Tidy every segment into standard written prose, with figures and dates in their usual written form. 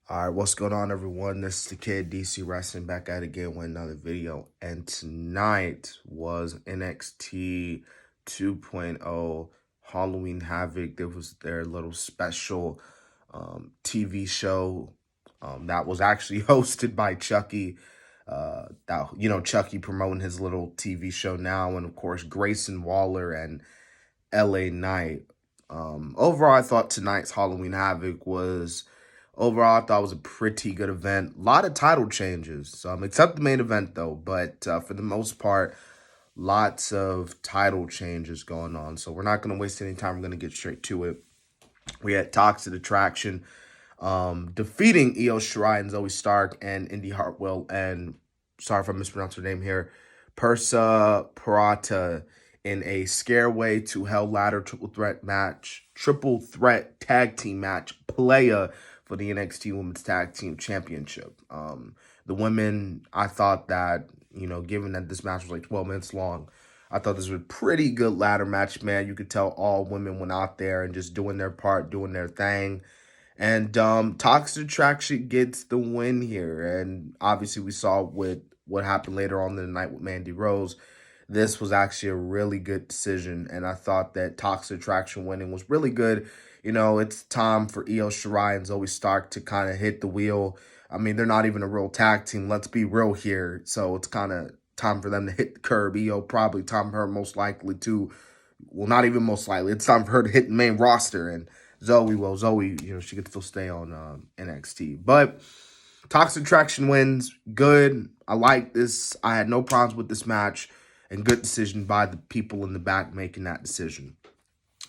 All right, what's going on, everyone? This is the kid, DC Wrestling, back at it again with another video. And tonight was NXT 2.0 Halloween Havoc. There was their little special TV show that was actually hosted by Chucky. Chucky promoting his little TV show now, and of course Grayson Waller and LA Knight. Overall, I thought tonight's Halloween Havoc was Overall, I thought it was a pretty good event. A lot of title changes, except the main event, though. But for the most part, lots of title changes going on. So we're not going to waste any time. We're going to get straight to it. We had Toxic Attraction defeating Io Shirai and Zoe Stark and Indy Hartwell and, sorry if I mispronounced her name here, Persa Parata in a scareway to Hell Ladder triple threat tag team match playa for the NXT Women's Tag Team Championship. The women, I thought that, given that this match was like 12 minutes long, I thought this was a pretty good ladder match, man. You could tell all women went out there and just doing their part, doing their thing. And Toxic Attraction gets the win here. And obviously we saw with what happened later on in the night with Mandy Rose. This was actually a really good decision. And I thought that Toxic Attraction winning was really good. It's time for Io Shirai and Zoe Stark to kind of hit the wheel. I mean, they're not even a real tag team. Let's be real here. So it's kind of time for them to hit the curb. Io probably time for her most likely to, well, not even most likely. It's time for her to hit the main roster. And Zoe, she could still stay on NXT. But Toxic Attraction wins. Good. I like this. I had no problems with this match. And good decision by the people in the back making that decision.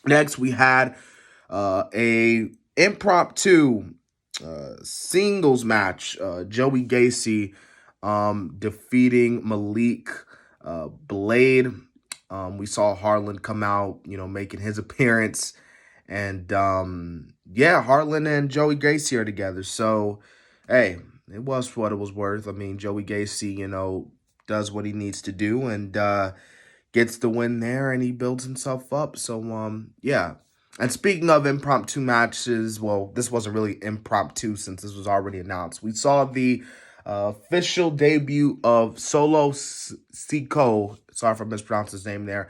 Next, we had a impromptu singles match. Joey Gacy defeating Malik Blade. We saw Harlan come out, making his appearance. And, Harlan and Joey Gacy are together. So, hey, it was what it was worth. I mean, Joey Gacy, does what he needs to do and gets the win there, and he builds himself up. So, yeah. And speaking of impromptu matches, well, this wasn't really impromptu since this was already announced. We saw the official debut of Solo Sikoa. Sorry if I mispronounced his name there.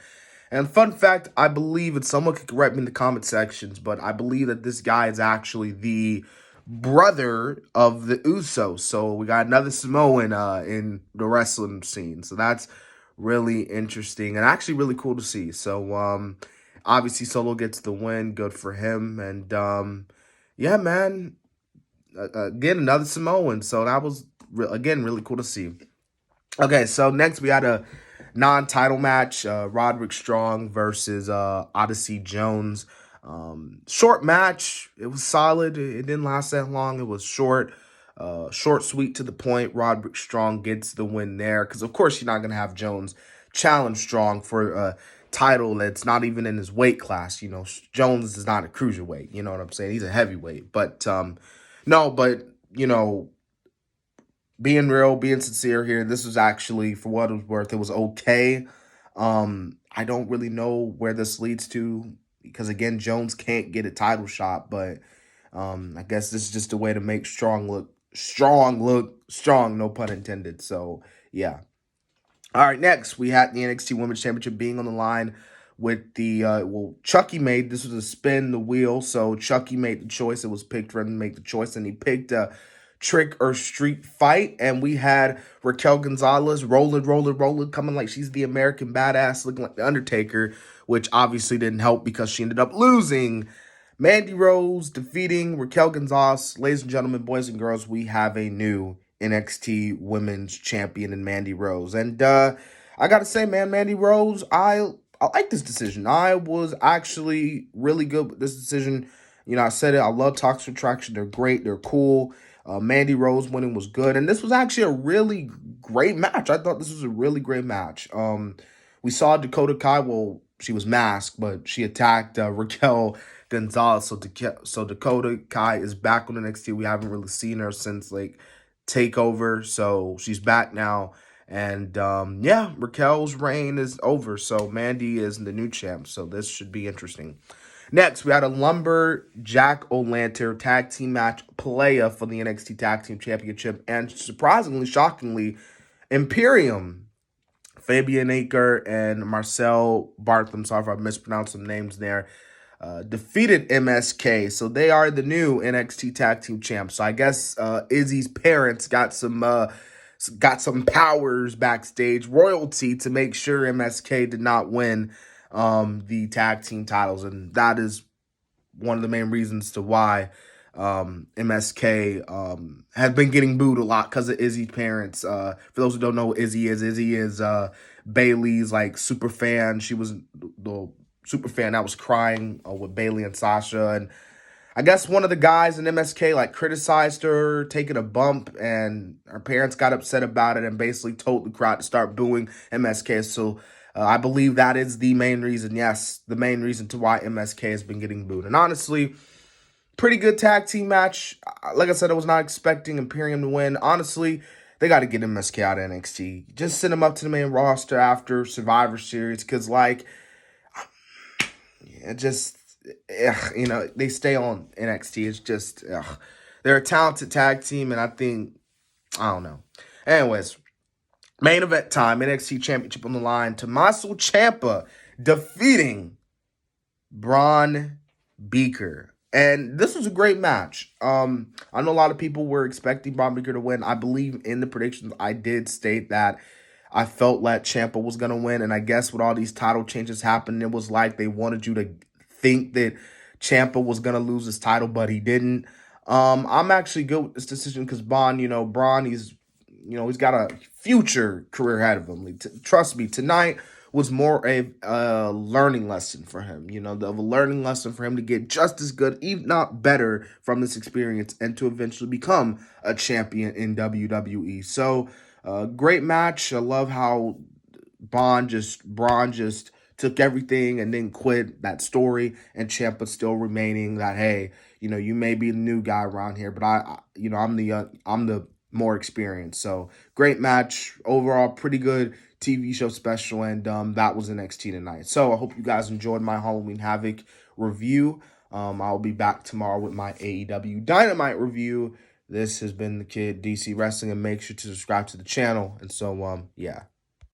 And fun fact, I believe, and someone could correct me in the comment sections, but I believe that this guy is actually the brother of the Usos. So we got another Samoan in the wrestling scene. So that's really interesting and actually really cool to see. So obviously Solo gets the win. Good for him. And yeah, man. Again, another Samoan. So that was again really cool to see. Okay, so next we had a non-title match, Roderick Strong versus Odyssey Jones. Short match. It was solid. It didn't last that long. It was short, sweet, to the point. Roderick Strong gets the win there because, of course, you're not going to have Jones challenge Strong for a title that's not even in his weight class. Jones is not a cruiserweight. You know what I'm saying? He's a heavyweight. But, being real, being sincere here, this was actually, for what it was worth, it was okay. I don't really know where this leads to because, again, Jones can't get a title shot, but I guess this is just a way to make Strong look strong, no pun intended. So, yeah. All right, next, we had the NXT Women's Championship being on the line with the, Chucky made, this was a spin the wheel, so Chucky made the choice. It was picked for him to make the choice, and he picked Trick or Street fight, and we had Raquel Gonzalez rolling, coming like she's the American badass, looking like the Undertaker, which obviously didn't help because she ended up losing. Mandy Rose defeating Raquel Gonzalez. Ladies and gentlemen, boys and girls, we have a new NXT Women's Champion in Mandy Rose. And I gotta say, man, Mandy Rose, I like this decision. I was actually really good with this decision. I said it, I love Toxic Attraction. They're great, they're cool. Mandy Rose winning was good. And this was actually a really great match. I thought this was a really great match. We saw Dakota Kai. Well, she was masked, but she attacked Raquel Gonzalez. So Dakota Kai is back on NXT. We haven't really seen her since, TakeOver. So she's back now. And, Raquel's reign is over. So Mandy is the new champ. So this should be interesting. Next, we had a Lumberjack O'Lantern tag team match playa for the NXT Tag Team Championship. And surprisingly, shockingly, Imperium, Fabian Aker and Marcel Bartham, sorry if I mispronounced some names there, defeated MSK. So they are the new NXT Tag Team Champs. So I guess Izzy's parents got some powers backstage, royalty, to make sure MSK did not win the tag team titles. And that is one of the main reasons to why MSK has been getting booed a lot because of Izzy's parents. For those who don't know who Izzy is Bailey's like super fan. She was the super fan that was crying with Bailey and Sasha. And I guess one of the guys in MSK like criticized her taking a bump, and her parents got upset about it and basically told the crowd to start booing MSK. So I believe that is the main reason. Yes, the main reason to why MSK has been getting booed. And honestly, pretty good tag team match. Like I said, I was not expecting Imperium to win. Honestly, they got to get MSK out of NXT. Just send them up to the main roster after Survivor Series, because like, it just, they stay on NXT. It's just, they're a talented tag team, and I don't know. Anyways, main event time, NXT Championship on the line. TOMMASO Ciampa defeating Braun Beaker. And this was a great match. I know a lot of people were expecting Braun Beaker to win. I believe in the predictions I did state that I felt like Ciampa was going to win. And I guess with all these title changes happening, it was like they wanted you to think that Ciampa was going to lose his title, but he didn't. I'm actually good with this decision because Braun, he's got a future career ahead of him. Trust me, tonight was more a learning lesson for him, of a learning lesson for him to get just as good, if not better, from this experience and to eventually become a champion in WWE. So, great match. I love how Braun just took everything and then quit that story, and Ciampa still remaining that, hey, you may be the new guy around here, but I'm the more experienced. So great match overall, pretty good TV show special, and that was NXT tonight. So I hope you guys enjoyed my Halloween Havoc review. I'll be back tomorrow with my AEW Dynamite review. This has been the Kid DC Wrestling, and make sure to subscribe to the channel. And so yeah.